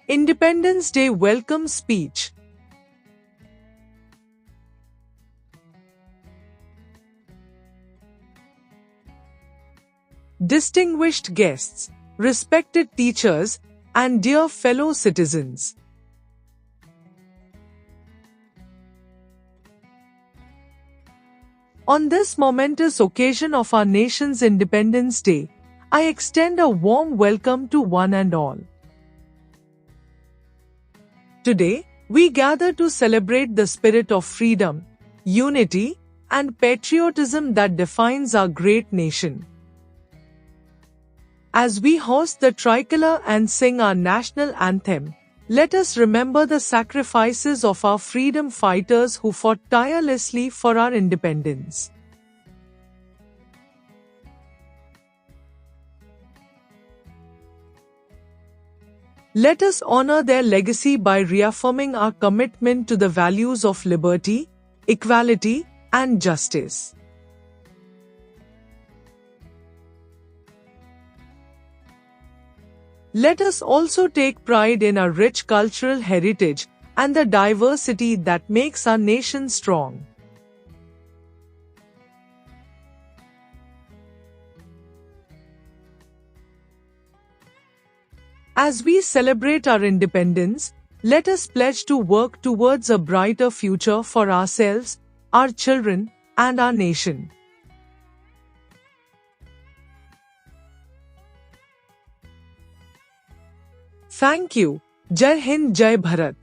Independence Day Welcome Speech. Distinguished guests, respected teachers, and dear fellow citizens. On this momentous occasion of our nation's Independence Day, I extend a warm welcome to one and all. Today, we gather to celebrate the spirit of freedom, unity, and patriotism that defines our great nation. As we hoist the tricolor and sing our national anthem, let us remember the sacrifices of our freedom fighters who fought tirelessly for our independence. Let us honor their legacy by reaffirming our commitment to the values of liberty, equality, and justice. Let us also take pride in our rich cultural heritage and the diversity that makes our nation strong. As we celebrate our independence, let us pledge to work towards a brighter future for ourselves, our children, and our nation. Thank you. Jai Hind, Jai Bharat.